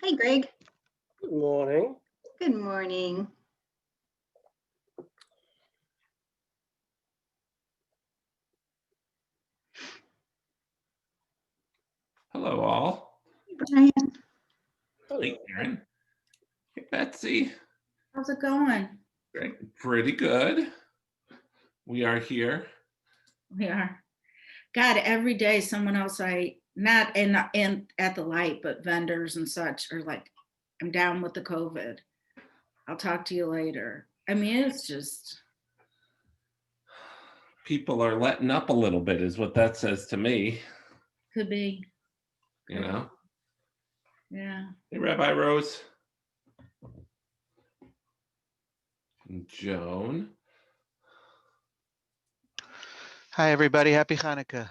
Hi, Greg. Good morning. Good morning. Hello, all. Brian. Hey, Hello. Karen. Hey, Betsy. How's it going? Great. Pretty good. We are here. We are. God, every day someone else not in at the light, but vendors and such are like, I'm down with the COVID. I'll talk to you later. I mean, it's just People are letting up a little bit, is what that says to me. could be. You know. Yeah. Hey, Rabbi Rose. And Joan. Hi, everybody. Happy Hanukkah.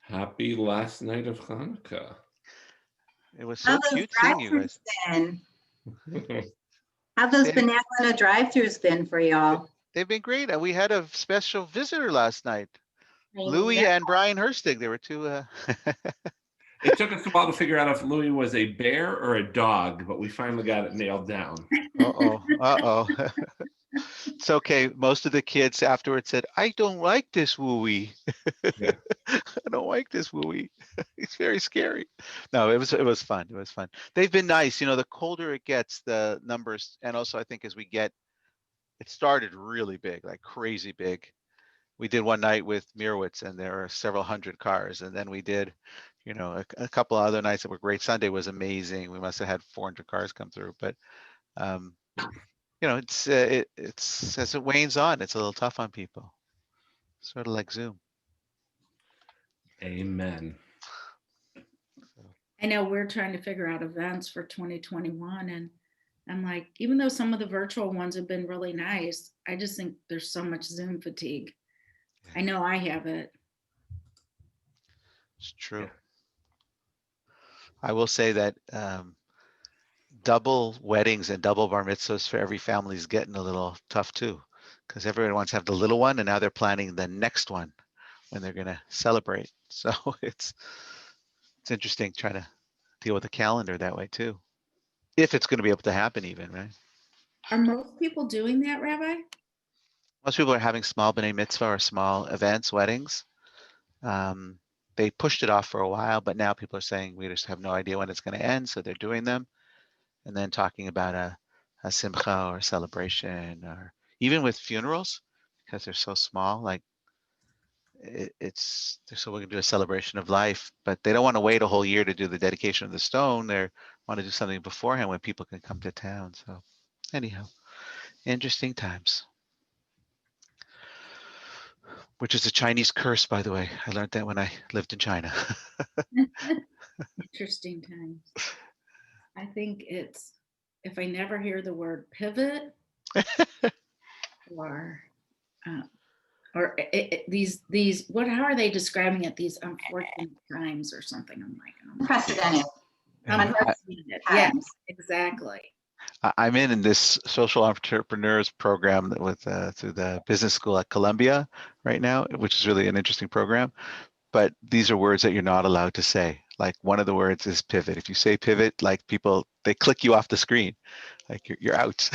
Happy last night of Hanukkah. It was How so those cute seeing you drive-throughs guys. been? How those They- Benevolent drive-throughs been for y'all? They've been great. We had a special visitor last night, I Louis know. and Brian Herstig. They were two. It took us a while to figure out if Louis was a bear or a dog, but we finally got it nailed down. Uh-oh. It's okay. Most of the kids afterwards said, I don't like this Wooey. Yeah. I don't like this Wooey. It's very scary. No, it was fun. It was fun. They've been nice. You know, the colder it gets, the numbers, and also I think as we get, it started really big, like crazy big. We did one night with Mirowitz and there were several hundred cars. And then we did, a couple other nights that were great. Sunday was amazing. We must have had 400 cars come through, but um, it's as it wanes on, it's a little tough on people. Sort of like Zoom. Amen. I know we're trying to figure out events for 2021, and I'm like, even though some of the virtual ones have been really nice, I just think there's so much Zoom fatigue. I know I have it. It's true. Yeah. I will say that double weddings and double bar mitzvahs for every family is getting a little tough too, because everyone wants to have the little one and now they're planning the next one when they're going to celebrate. So it's interesting trying to deal with the calendar that way too, if it's going to be able to happen even, right? Are most people doing that, Rabbi? Most people are having small b'nai mitzvah or small events, weddings. They pushed it off for a while, but now people are saying we just have no idea when it's going to end, so they're doing them. And then talking about a simcha or a celebration, or even with funerals, because they're so small, like they're so we're going to do a celebration of life, but they don't want to wait a whole year to do the dedication of the stone. They want to do something beforehand when people can come to town. So anyhow, interesting times. Which is a Chinese curse, by the way. I learned that when I lived in China. Interesting times. I think it's if I never hear the word pivot or these what how are they describing it, these unfortunate times or something. I'm like, oh my Unprecedented. unprecedented. Yeah, exactly. I'm in this social entrepreneurs program with through the business school at Columbia right now, which is really an interesting program. But these are words that you're not allowed to say. Like one of the words is pivot. If you say pivot, like people, they click you off the screen, like you're out.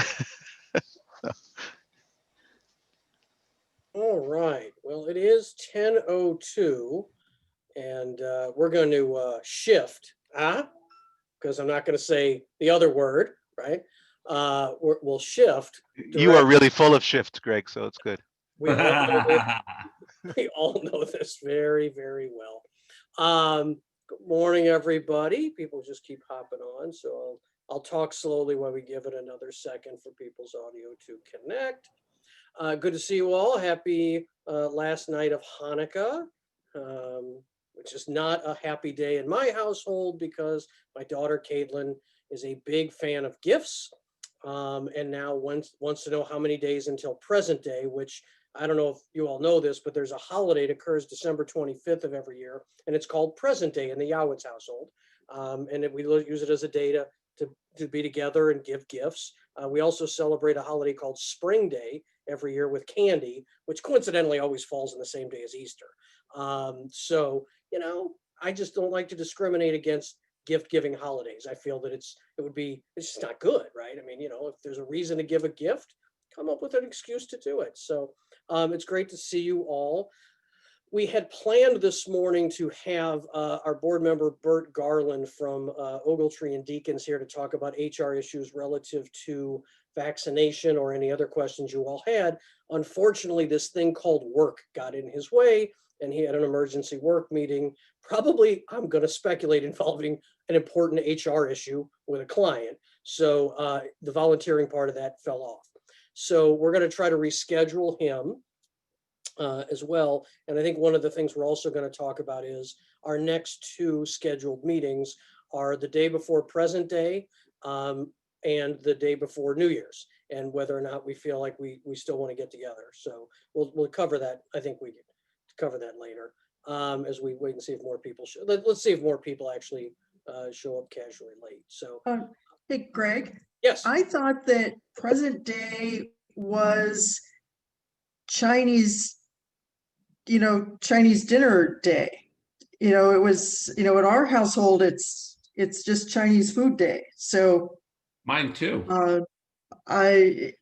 All right. Well, it is 10:02, and we're going to shift, because I'm not going to say the other word, right? We'll shift. You are really full of shift, Greg. So it's good. We all know this. We all know this very, very well. Good morning, everybody. People just keep hopping on, so I'll talk slowly while we give it another second for people's audio to connect. Good to see you all. Happy last night of Hanukkah, which is not a happy day in my household because my daughter Caitlin is a big fan of gifts, and now wants to know how many days until present day, which I don't know if you all know this, but there's a holiday that occurs December 25th of every year, and it's called Present Day in the Yowitz household. And we use it as a day to be together and give gifts. We also celebrate a holiday called Spring Day every year with candy, which coincidentally always falls on the same day as Easter. So, I just don't like to discriminate against gift giving holidays. I feel that it's just not good, right? I mean, if there's a reason to give a gift, come up with an excuse to do it. So it's great to see you all. We had planned this morning to have our board member Bert Garland from Ogletree and Deacons here to talk about HR issues relative to vaccination or any other questions you all had. Unfortunately, this thing called work got in his way, and he had an emergency work meeting, probably, I'm going to speculate, involving an important HR issue with a client. So the volunteering part of that fell off. So we're going to try to reschedule him as well. And I think one of the things we're also going to talk about is our next two scheduled meetings are the day before present day and the day before New Year's, and whether or not we feel like we still want to get together. So we'll cover that. I think we can cover that later as we wait and see if more people show. Let's see if more people actually show up casually late. So Hey, Greg, yes. I thought that present day was Chinese, Chinese dinner day. It was, in our household, it's just Chinese food day. So Mine too. I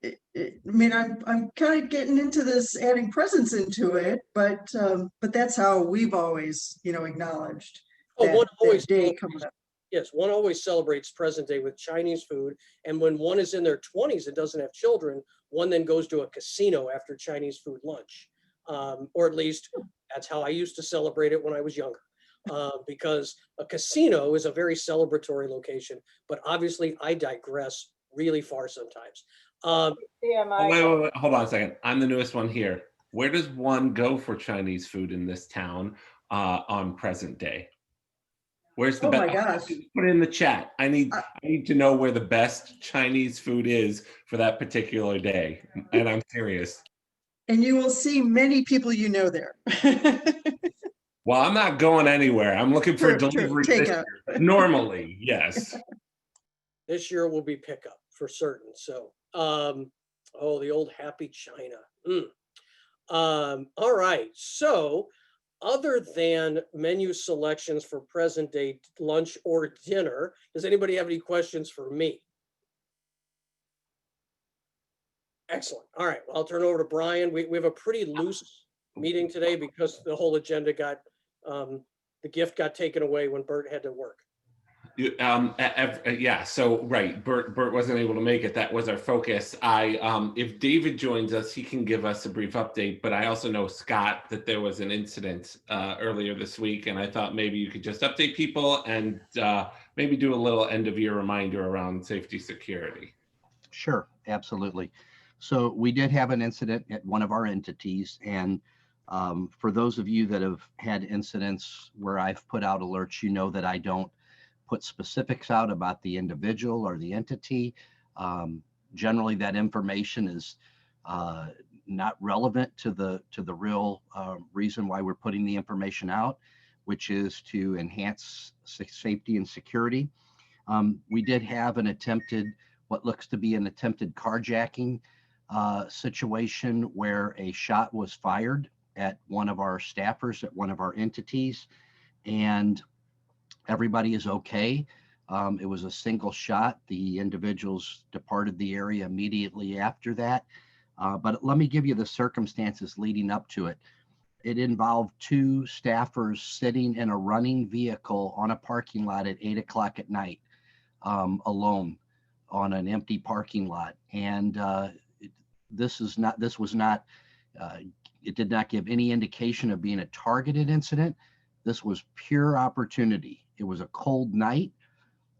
mean, I'm kind of getting into this, adding presents into it, but that's how we've always, acknowledged Oh, that, one always that day celebrates- coming up. Yes, one always celebrates present day with Chinese food. And when one is in their 20s and doesn't have children, one then goes to a casino after Chinese food lunch. Or at least that's how I used to celebrate it when I was younger. Because a casino is a very celebratory location. But obviously, I digress really far sometimes. Oh, wait, hold on a second. I'm the newest one here. Where does one go for Chinese food in this town on present day? Where's the Oh my best? gosh. Put it in the chat. I need to know where the best Chinese food is for that particular day. And I'm serious. And you will see many people there. Well, I'm not going anywhere. I'm looking for True, delivery take this out. year. Normally, yes. This year will be pickup for certain. So, oh, the old happy China. All right. So, other than menu selections for present day lunch or dinner, does anybody have any questions for me? Excellent. All right. Well, I'll turn it over to Brian. We have a pretty loose meeting today because the whole agenda got, the gift got taken away when Bert had to work. Yeah, so right, Bert wasn't able to make it. That was our focus. If David joins us, he can give us a brief update, but I also know, Scott, that there was an incident earlier this week, and I thought maybe you could just update people and maybe do a little end of year reminder around safety security. Sure, absolutely. So we did have an incident at one of our entities, and for those of you that have had incidents where I've put out alerts, you know that I don't put specifics out about the individual or the entity. Generally, that information is not relevant to the real reason why we're putting the information out, which is to enhance safety and security. We did have what looks to be an attempted carjacking situation where a shot was fired at one of our staffers at one of our entities, and everybody is okay. It was a single shot. The individuals departed the area immediately after that. But let me give you the circumstances leading up to it. It involved two staffers sitting in a running vehicle on a parking lot at 8 o'clock at night, alone on an empty parking lot. And it did not give any indication of being a targeted incident. This was pure opportunity. It was a cold night,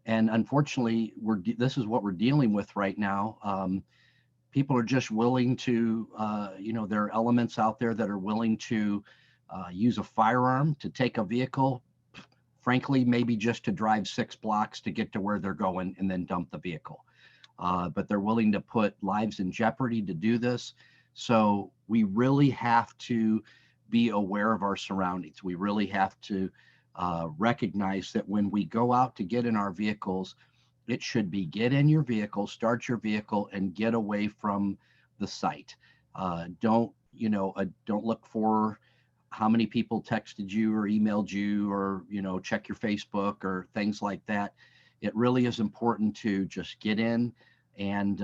and unfortunately, this is what we're dealing with right now. People are just willing to, there are elements out there that are willing to use a firearm to take a vehicle, frankly, maybe just to drive 6 blocks to get to where they're going and then dump the vehicle. But they're willing to put lives in jeopardy to do this. So we really have to be aware of our surroundings. We really have to recognize that when we go out to get in our vehicles, it should be get in your vehicle, start your vehicle, and get away from the site. Don't look for how many people texted you or emailed you, or, check your Facebook or things like that. It really is important to just get in and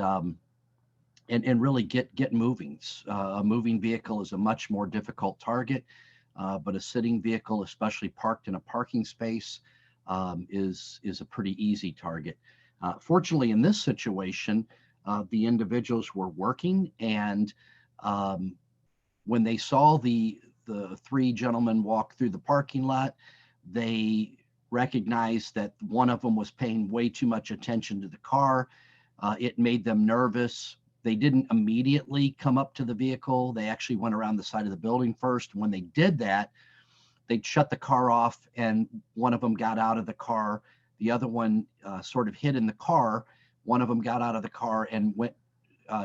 really get moving. A moving vehicle is a much more difficult target, but a sitting vehicle, especially parked in a parking space, is a pretty easy target. Fortunately, in this situation, the individuals were working, and when they saw the three gentlemen walk through the parking lot, they recognized that one of them was paying way too much attention to the car. It made them nervous. They didn't immediately come up to the vehicle. They actually went around the side of the building first. When they did that, they'd shut the car off, and one of them got out of the car. The other one sort of hid in the car. One of them got out of the car and went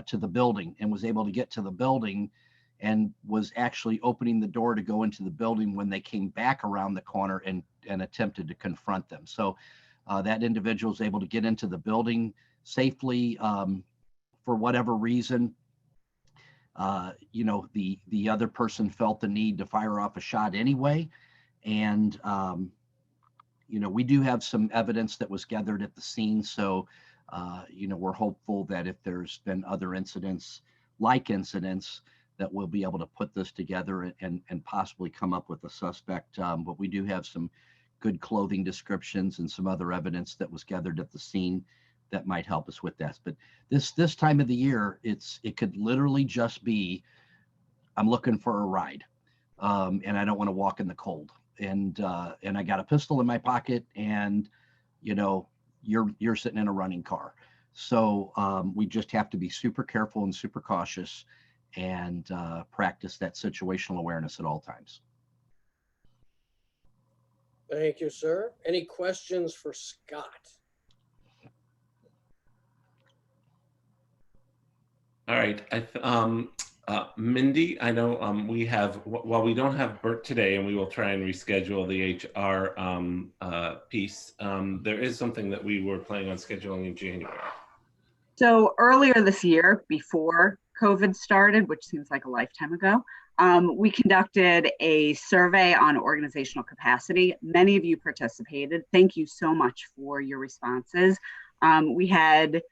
to the building, and was able to get to the building, and was actually opening the door to go into the building when they came back around the corner and attempted to confront them. So that individual was able to get into the building safely. For whatever reason, the other person felt the need to fire off a shot anyway. And, we do have some evidence that was gathered at the scene. So, we're hopeful that if there's been other incidents, that we'll be able to put this together and possibly come up with a suspect. But we do have some good clothing descriptions and some other evidence that was gathered at the scene that might help us with that. But this time of the year, it could literally just be, I'm looking for a ride, and I don't want to walk in the cold, and I got a pistol in my pocket, and you're sitting in a running car. So we just have to be super careful and super cautious, and practice that situational awareness at all times. Thank you, sir. Any questions for Scott? All right. Mindy, I know while we don't have Bert today, and we will try and reschedule the HR piece, there is something that we were planning on scheduling in January. So earlier this year, before COVID started, which seems like a lifetime ago, we conducted a survey on organizational capacity. Many of you participated. Thank you so much for your responses. We had,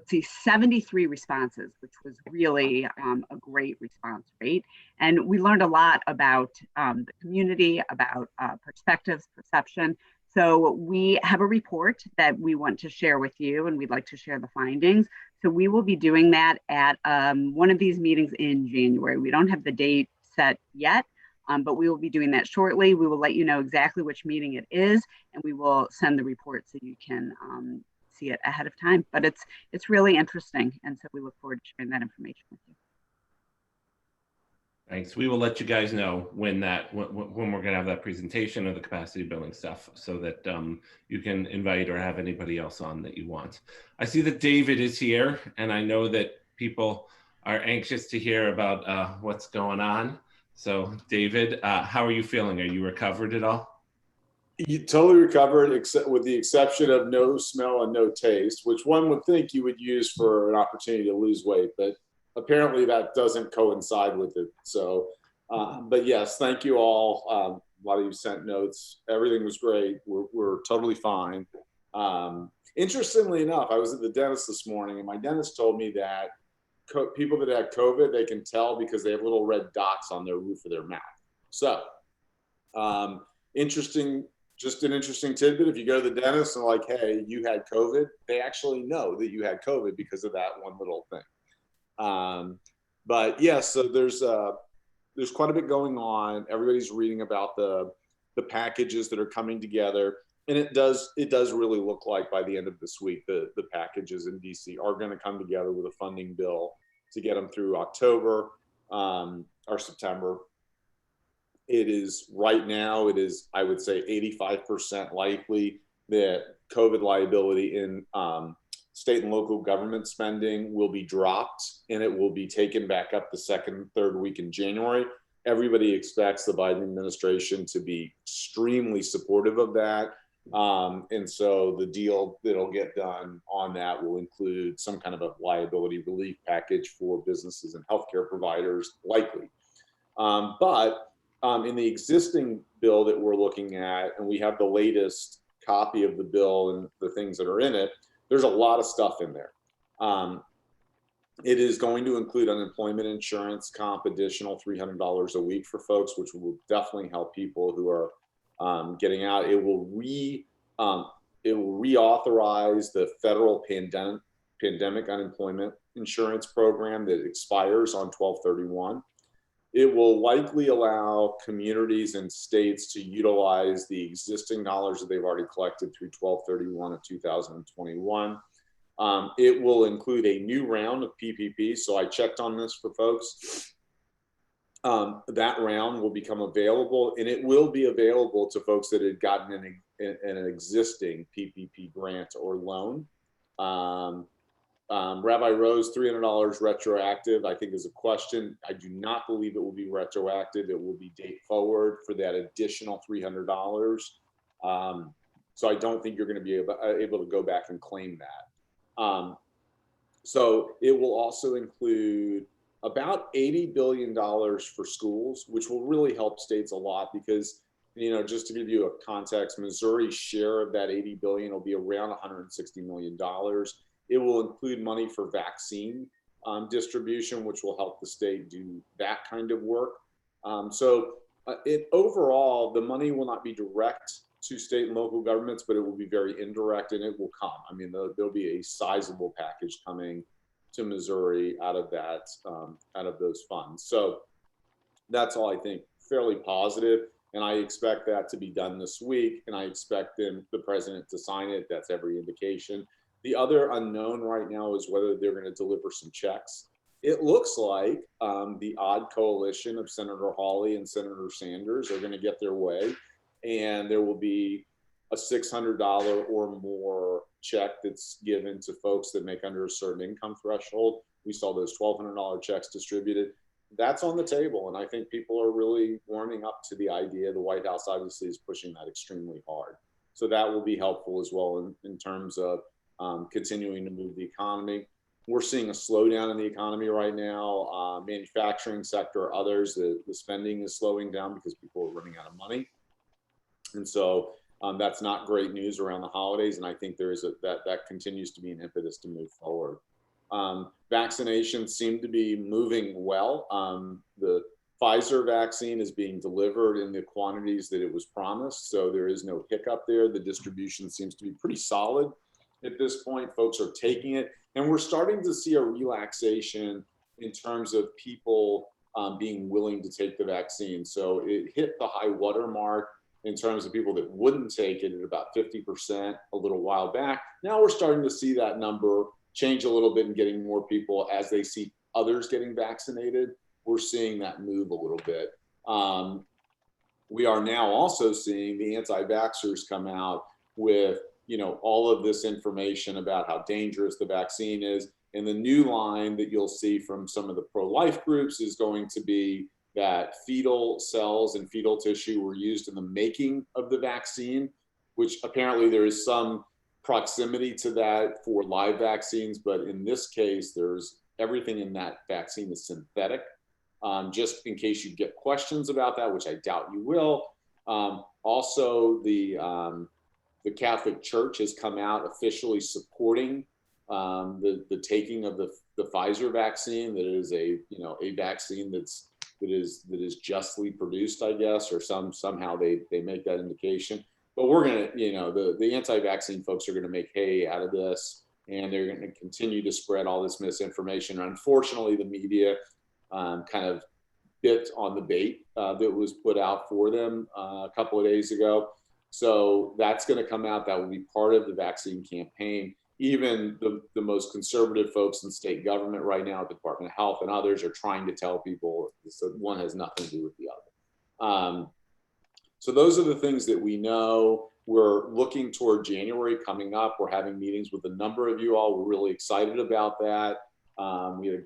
73 responses, which was really a great response rate. And we learned a lot about the community, about perspectives, perception. So we have a report that we want to share with you, and we'd like to share the findings. So we will be doing that at one of these meetings in January. We don't have the date set yet, but we will be doing that shortly. We will let you know exactly which meeting it is, and we will send the report so you can see it ahead of time. But it's really interesting, and so we look forward to sharing that information with you. Thanks. We will let you guys know when we're going to have that presentation of the capacity building stuff, so that you can invite or have anybody else on that you want. I see that David is here, and I know that people are anxious to hear about what's going on. So David, how are you feeling? Are you recovered at all? You totally recovered, except with the exception of no smell and no taste, which one would think you would use for an opportunity to lose weight, but apparently that doesn't coincide with it. So, but yes, thank you all. A lot of you sent notes. Everything was great. We're totally fine. Interestingly enough, I was at the dentist this morning, and my dentist told me that people that had COVID, they can tell because they have little red dots on their roof of their mouth. So, just an interesting tidbit. If you go to the dentist and like, hey, you had COVID, they actually know that you had COVID because of that one little thing. But yeah, so there's quite a bit going on. Everybody's reading about the packages that are coming together, and it does really look like by the end of this week, the packages in DC are going to come together with a funding bill to get them through October or September. It is right now, I would say 85% likely that COVID liability in state and local government spending will be dropped, and it will be taken back up the second, third week in January. Everybody expects the Biden administration to be extremely supportive of that. And so the deal that'll get done on that will include some kind of a liability relief package for businesses and healthcare providers, likely. But in the existing bill that we're looking at, and we have the latest copy of the bill and the things that are in it, there's a lot of stuff in there. It is going to include unemployment insurance, comp, additional $300 a week for folks, which will definitely help people who are getting out. It will reauthorize the federal pandemic unemployment insurance program that expires on 12/31. It will likely allow communities and states to utilize the existing dollars that they've already collected through 12/31 of 2021. It will include a new round of PPP. So I checked on this for folks. That round will become available, and it will be available to folks that had gotten an existing PPP grant or loan. Rabbi Rose, $300 retroactive, I think is a question. I do not believe it will be retroactive. It will be date forward for that additional $300. So I don't think you're going to be able to go back and claim that. So it will also include about $80 billion for schools, which will really help states a lot because, just to give you a context, Missouri's share of that $80 billion will be around $160 million. It will include money for vaccine distribution, which will help the state do that kind of work. Overall, the money will not be direct to state and local governments, but it will be very indirect, and it will come. I mean, there'll be a sizable package coming to Missouri out of that, out of those funds. So that's all I think fairly positive, and I expect that to be done this week, and I expect the president to sign it. That's every indication. The other unknown right now is whether they're going to deliver some checks. It looks like the odd coalition of Senator Hawley and Senator Sanders are going to get their way, and there will be a $600 or more check that's given to folks that make under a certain income threshold. We saw those $1,200 checks distributed. That's on the table, and I think people are really warming up to the idea. The White House obviously is pushing that extremely hard. So that will be helpful as well in terms of continuing to move the economy. We're seeing a slowdown in the economy right now. Manufacturing sector, others, the spending is slowing down because people are running out of money. And so that's not great news around the holidays. And I think there is that continues to be an impetus to move forward. Vaccinations seem to be moving well. The Pfizer vaccine is being delivered in the quantities that it was promised. So there is no hiccup there. The distribution seems to be pretty solid at this point. Folks are taking it. And we're starting to see a relaxation in terms of people being willing to take the vaccine. So it hit the high water mark in terms of people that wouldn't take it at about 50% a little while back. Now we're starting to see that number change a little bit and getting more people as they see others getting vaccinated. We're seeing that move a little bit. We are now also seeing the anti-vaxxers come out with all of this information about how dangerous the vaccine is. And the new line that you'll see from some of the pro-life groups is going to be that fetal cells and fetal tissue were used in the making of the vaccine, which apparently there is some proximity to that for live vaccines. But in this case, there's everything in that vaccine is synthetic. Just in case you get questions about that, which I doubt you will. Also, the Catholic Church has come out officially supporting the taking of the Pfizer vaccine. That is a vaccine that is justly produced, I guess, or somehow they make that indication. But we're gonna, the anti-vaccine folks are gonna make hay out of this, and they're gonna continue to spread all this misinformation. Unfortunately, the media kind of bit on the bait that was put out for them a couple of days ago. So that's going to come out. That will be part of the vaccine campaign. Even the most conservative folks in state government right now, the Department of Health and others, are trying to tell people that one has nothing to do with the other. So those are the things that we know. We're looking toward January coming up. We're having meetings with a number of you all. We're really excited about that. We had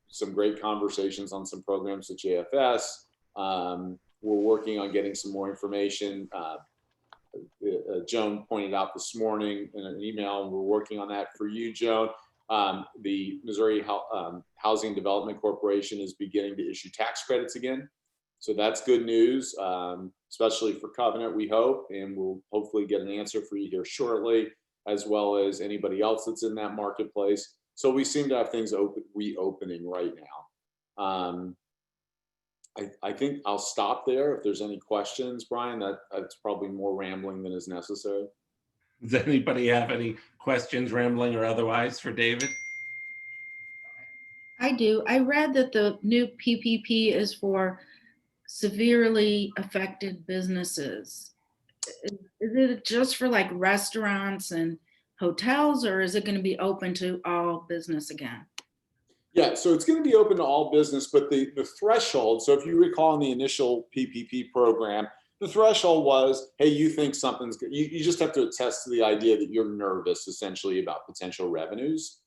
some great conversations on some programs at JFS. We're working on getting some more information. Joan pointed out this morning in an email, and we're working on that for you, Joan. The Missouri Housing Development Corporation is beginning to issue tax credits again. So that's good news, especially for Covenant, we hope, and we'll hopefully get an answer for you here shortly, as well as anybody else that's in that marketplace. So we seem to have things reopening right now. I think I'll stop there. If there's any questions, Brian, that's probably more rambling than is necessary. Does anybody have any questions, rambling or otherwise, for David? I do. I read that the new PPP is for severely affected businesses. Is it just for like restaurants and hotels, or is it going to be open to all business again? Yeah, so it's going to be open to all business, but the threshold, so if you recall in the initial PPP program, the threshold was, hey, you think something's good. You just have to attest to the idea that you're nervous essentially about potential revenues.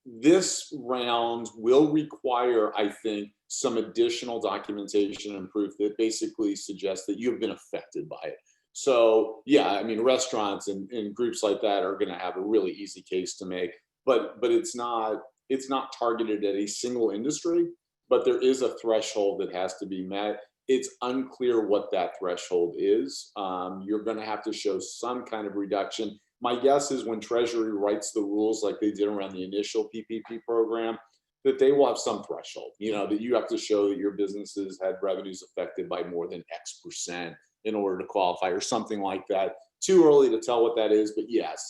This round will require, I think, some additional documentation and proof that basically suggests that you've been affected by it. So yeah, I mean, restaurants and groups like that are going to have a really easy case to make, but it's not targeted at a single industry, but there is a threshold that has to be met. It's unclear what that threshold is. You're going to have to show some kind of reduction. My guess is when Treasury writes the rules like they did around the initial PPP program, that they will have some threshold, that you have to show that your businesses had revenues affected by more than X% in order to qualify or something like that. Too early to tell what that is, but yes.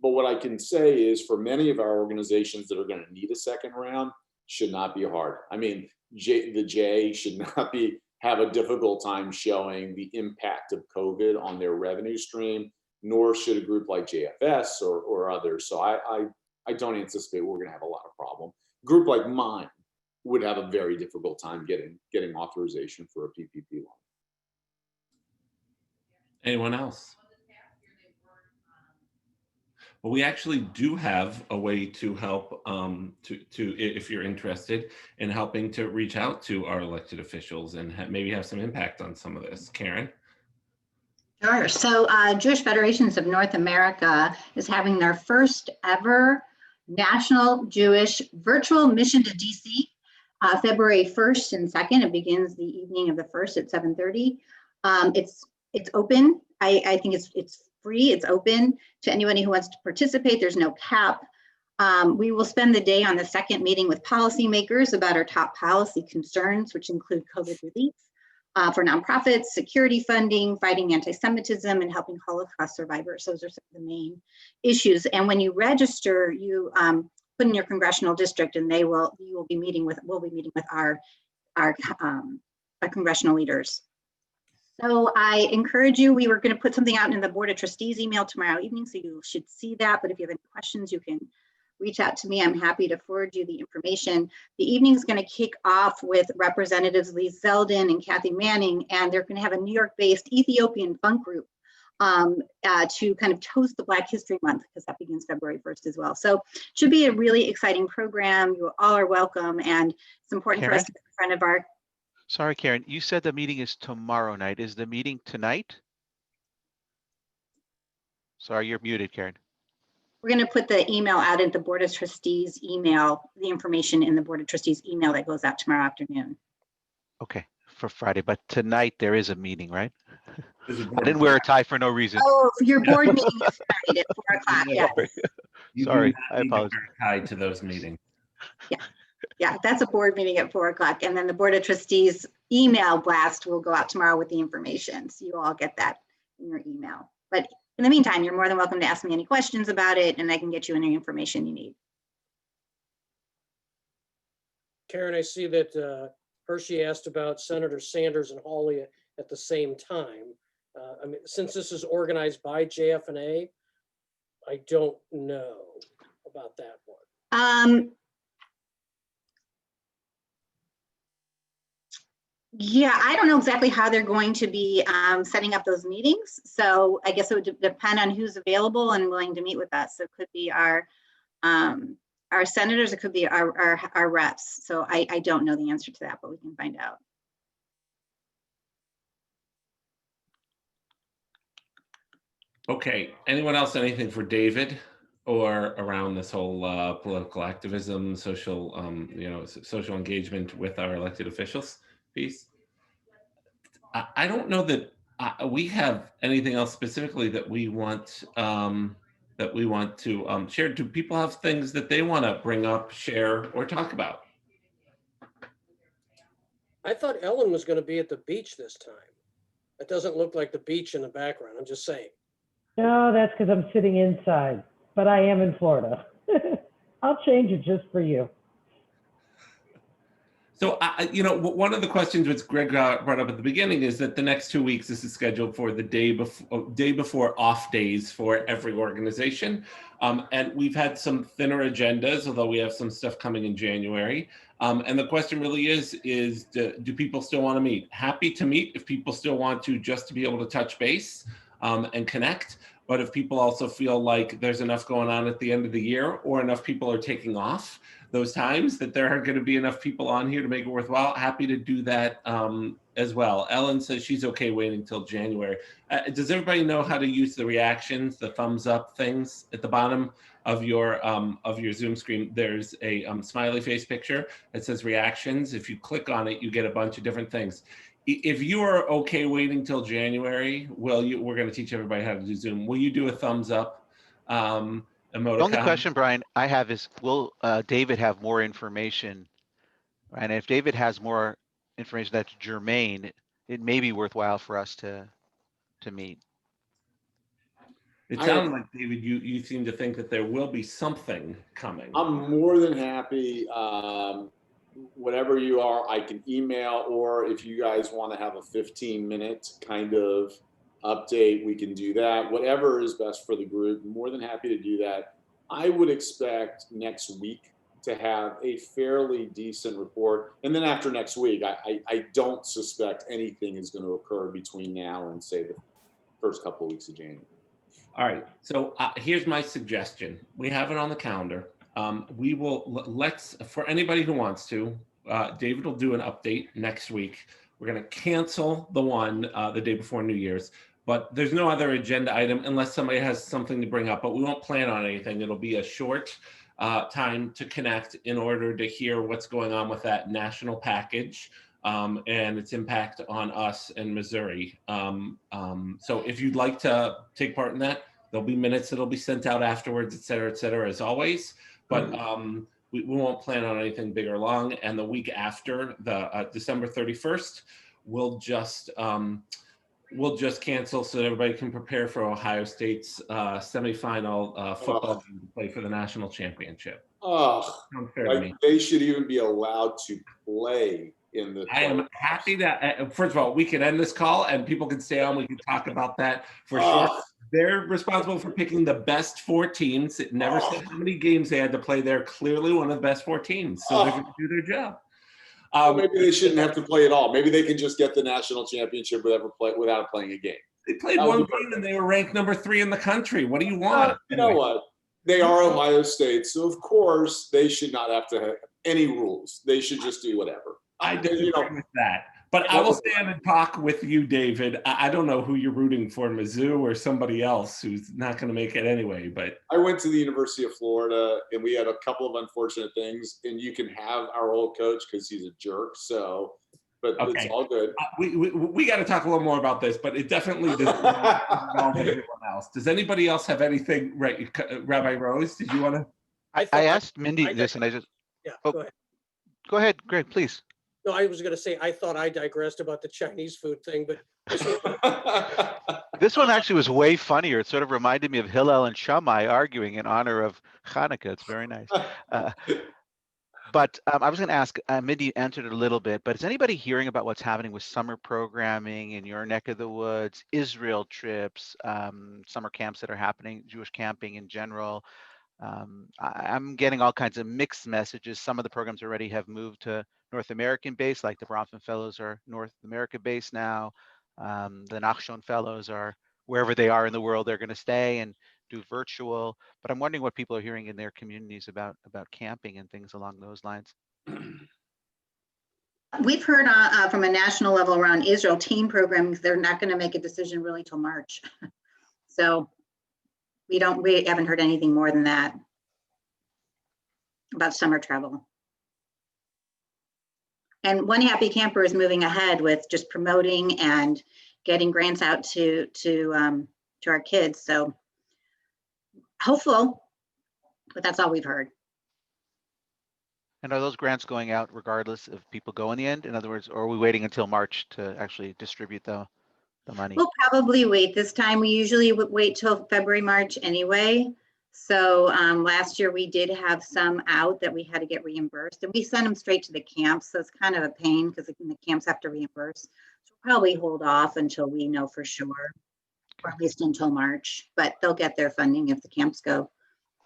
But what I can say is for many of our organizations that are going to need a second round, should not be hard. I mean, the J should not have a difficult time showing the impact of COVID on their revenue stream, nor should a group like JFS or others. So I don't anticipate we're going to have a lot of problem. A group like mine would have a very difficult time getting authorization for a PPP loan. Anyone else? Well, we actually do have a way to help if you're interested in helping to reach out to our elected officials and maybe have some impact on some of this. Karen? Sure. So Jewish Federations of North America is having their first ever National Jewish Virtual Mission to DC, February 1st and 2nd. It begins the evening of the 1st at 7:30. It's open. I think it's free. It's open to anybody who wants to participate. There's no cap. We will spend the day on the second meeting with policymakers about our top policy concerns, which include COVID relief for nonprofits, security funding, fighting anti-Semitism, and helping Holocaust survivors. Those are some of the main issues. And when you register, you put in your congressional district, and we'll be meeting with our congressional leaders. So I encourage you, we were going to put something out in the Board of Trustees email tomorrow evening, so you should see that. But if you have any questions, you can reach out to me. I'm happy to forward you the information. The evening is going to kick off with Representatives Lee Zeldin and Kathy Manning, and they're going to have a New York-based Ethiopian funk group to kind of toast the Black History Month, because that begins February 1st as well. So it should be a really exciting program. You all are welcome, and it's important for us to be in front of our. Sorry, Karen, you said the meeting is tomorrow night. Is the meeting tonight? Sorry, you're muted, Karen. We're going to put the email out at the Board of Trustees email, the information in the Board of Trustees email that goes out tomorrow afternoon. Okay, for Friday, but tonight there is a meeting, right? I didn't wear a tie for no reason. Oh, your board meeting is tonight at 4 o'clock, yes. Sorry, I apologize. Tied to those meetings. Yeah, that's a board meeting at 4 o'clock. And then the Board of Trustees email blast will go out tomorrow with the information. So you all get that in your email. But in the meantime, you're more than welcome to ask me any questions about it, and I can get you any information you need. Karen, I see that Hershey asked about Senator Sanders and Hawley at the same time. I mean, since this is organized by JF&A, I don't know about that one. Yeah, I don't know exactly how they're going to be setting up those meetings. So I guess it would depend on who's available and willing to meet with us. So it could be our senators, it could be our reps. So I don't know the answer to that, but we can find out. Okay, anyone else, anything for David? or around this whole political activism, social, social engagement with our elected officials piece. I don't know that we have anything else specifically that we want to share. Do people have things that they want to bring up, share, or talk about? I thought Ellen was going to be at the beach this time. It doesn't look like the beach in the background. I'm just saying. No, that's because I'm sitting inside, but I am in Florida. I'll change it just for you. So, one of the questions which Greg brought up at the beginning is that the next 2 weeks, this is scheduled for the day before off days for every organization. And we've had some thinner agendas, although we have some stuff coming in January. And the question really is do people still want to meet? Happy to meet if people still want to, just to be able to touch base and connect. But if people also feel like there's enough going on at the end of the year, or enough people are taking off those times that there are going to be enough people on here to make it worthwhile, happy to do that as well. Ellen says she's okay waiting till January. Does everybody know how to use the reactions, the thumbs up things at the bottom of your Zoom screen? There's a smiley face picture that says reactions. If you click on it, you get a bunch of different things. If you are okay waiting till January, we're going to teach everybody how to do Zoom. Will you do a thumbs up emoticon? The only question, Brian, I have is, will David have more information? And if David has more information that's germane, it may be worthwhile for us to meet. It sounds like, David, you seem to think that there will be something coming. I'm more than happy. Whatever you are, I can email, or if you guys want to have a 15-minute kind of update, we can do that. Whatever is best for the group, more than happy to do that. I would expect next week to have a fairly decent report. And then after next week, I don't suspect anything is going to occur between now and, say, the first couple of weeks of January. All right. So here's my suggestion. We have it on the calendar. We will, for anybody who wants to, David will do an update next week. We're going to cancel the one the day before New Year's, but there's no other agenda item unless somebody has something to bring up, but we won't plan on anything. It'll be a short time to connect in order to hear what's going on with that national package and its impact on us in Missouri. So if you'd like to take part in that, there'll be minutes that'll be sent out afterwards, et cetera, as always. But we won't plan on anything big or long. And the week after, the December 31st, we'll just cancel so that everybody can prepare for Ohio State's semifinal football game to play for the national championship. Oh, like they should even be allowed to play in the. I am happy that, first of all, we can end this call and people can stay on. We can talk about that for sure. They're responsible for picking the best 4 teams. It never said how many games they had to play. They're clearly one of the best 4 teams, so they're going to do their job. Well, maybe they shouldn't have to play at all. Maybe they can just get the national championship without playing a game. They played one game and they were ranked number 3 in the country. What do you want? You know what? They are Ohio State, so of course they should not have to have any rules. They should just do whatever. I disagree with that. But I will stand and talk with you, David. I don't know who you're rooting for, Mizzou or somebody else who's not going to make it anyway. But I went to the University of Florida, and we had a couple of unfortunate things. And you can have our old coach because he's a jerk. So, but okay. It's all good. We got to talk a little more about this, but it definitely doesn't involve everyone else. Does anybody else have anything? Right, Rabbi Rose, did you want to? I asked Mindy this, and I just go ahead. Go ahead, Greg, please. No, I was going to say, I thought I digressed about the Chinese food thing, but this one actually was way funnier. It sort of reminded me of Hillel and Shammai arguing in honor of Hanukkah. It's very nice. But I was going to ask, Mindy answered it a little bit, but is anybody hearing about what's happening with summer programming in your neck of the woods, Israel trips, summer camps that are happening, Jewish camping in general? I'm getting all kinds of mixed messages. Some of the programs already have moved to North American base, like the Bronfman Fellows are North America based now. The Nachshon Fellows are wherever they are in the world, they're going to stay and do virtual. But I'm wondering what people are hearing in their communities about camping and things along those lines. We've heard from a national level around Israel team programming, they're not going to make a decision really till March. So we haven't heard anything more than that about summer travel. And One Happy Camper is moving ahead with just promoting and getting grants out to our kids. So hopeful, but that's all we've heard. And are those grants going out regardless if people go in the end? In other words, or are we waiting until March to actually distribute the money? We'll probably wait this time. We usually would wait till February, March anyway. So last year we did have some out that we had to get reimbursed, and we sent them straight to the camps. So it's kind of a pain because the camps have to reimburse. So we'll probably hold off until we know for sure, or at least until March, but they'll get their funding if the camps go.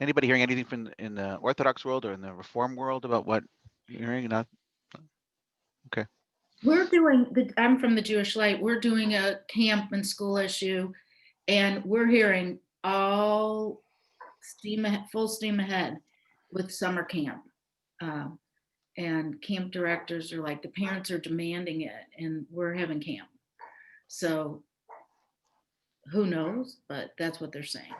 Anybody hearing anything from in the Orthodox world or in the Reform world about what you're hearing? Not. Okay. We're doing, I'm from the Jewish Light. We're doing a camp and school issue, and we're hearing all full steam ahead with summer camp. And camp directors are like, the parents are demanding it, and we're having camp. So who knows, but that's what they're saying.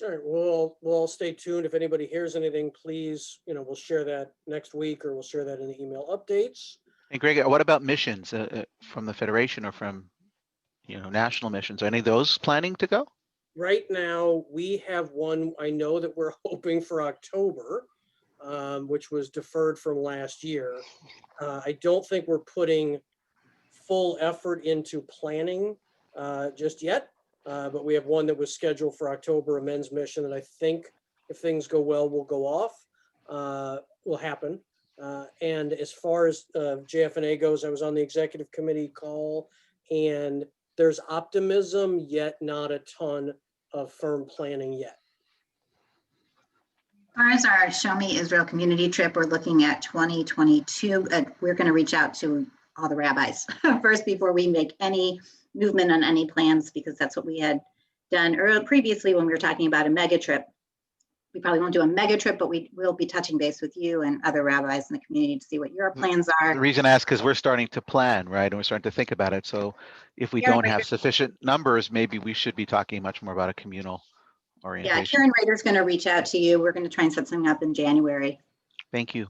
All right, we'll all stay tuned. If anybody hears anything, please, we'll share that next week, or we'll share that in the email updates. And Greg, what about missions from the Federation or from, national missions? Are any of those planning to go? Right now, we have one, I know that we're hoping for October, which was deferred from last year. I don't think we're putting full effort into planning just yet. But we have one that was scheduled for October, a men's mission that I think, if things go well, will go off, will happen. And as far as JFNA goes, I was on the executive committee call, and there's optimism, yet not a ton of firm planning yet. As far as our Show Me Israel community trip, we're looking at 2022. We're going to reach out to all the rabbis first before we make any movement on any plans, because that's what we had done previously when we were talking about a mega trip. We probably won't do a mega trip, but we will be touching base with you and other rabbis in the community to see what your plans are. The reason I ask is we're starting to plan, right? And we're starting to think about it. So if we don't have sufficient numbers, maybe we should be talking much more about a communal orientation. Yeah, Karen Rader's going to reach out to you. We're going to try and set something up in January. Thank you.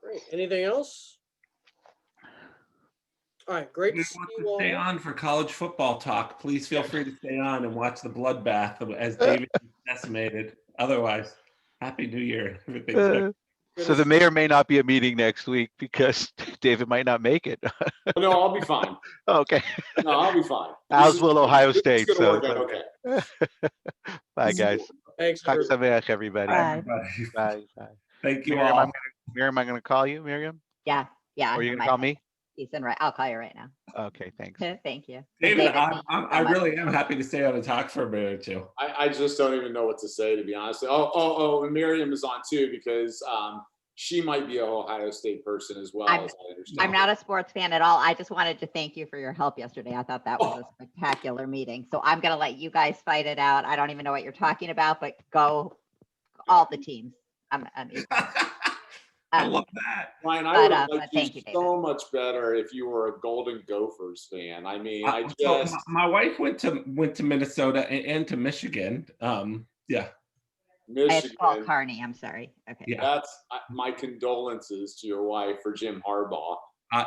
Great. Anything else? All right, great to If see you you want to stay all. on for college football talk, please feel free to stay on and watch the bloodbath as David is decimated. Otherwise, Happy New Year. Everything's good. So the may or may not be a meeting next week because David might not make it. No, I'll be fine. Okay. No, I'll be fine. As will Ohio This is State. gonna So work out okay. bye, guys. Thanks. Chag everybody. Sameach, everybody. Bye. Bye. Bye. Thank you Miriam, all. Miriam, I'm going to call you, Miriam? Yeah. Or are you going to call me? Ethan, right? I'll call you right now. Okay, thanks. Thank you. David, thank you I so much. really am happy to stay on and talk for a minute or two. I just don't even know what to say, to be honest. And Miriam is on too, because she might be an Ohio State person as well, as I understand. I'm not a sports fan at all. I just wanted to thank you for your help yesterday. I thought that was a spectacular meeting. So I'm going to let you guys fight it out. I don't even know what you're talking about, but go all the teams. I love that. Ryan, I But, would but like thank you you, so much better if you were a Golden Gophers fan. I mean, I So just my wife went to Minnesota and to Michigan. Yeah. It's Paul Michigan. Carney. I'm sorry. Okay. Yeah. That's my condolences to your wife for Jim Harbaugh.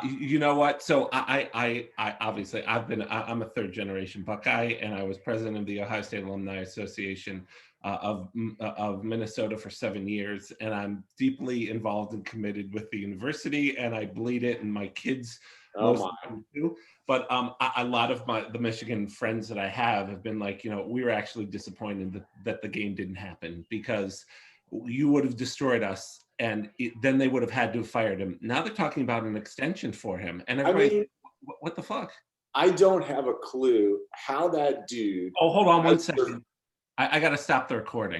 You know what? So I obviously I'm a third generation Buckeye, and I was president of the Ohio State Alumni Association of Minnesota for 7 years, and I'm deeply involved and committed with the university, and I bleed it, and my kids most of them too. But a lot of the Michigan friends that I have been like, we were actually disappointed that the game didn't happen, because you would have destroyed us, and then they would have had to have fired him. Now they're talking about an extension for him, and everybody's what the fuck? I don't have a clue how that dude. Oh, hold on one second. I got to stop the recording.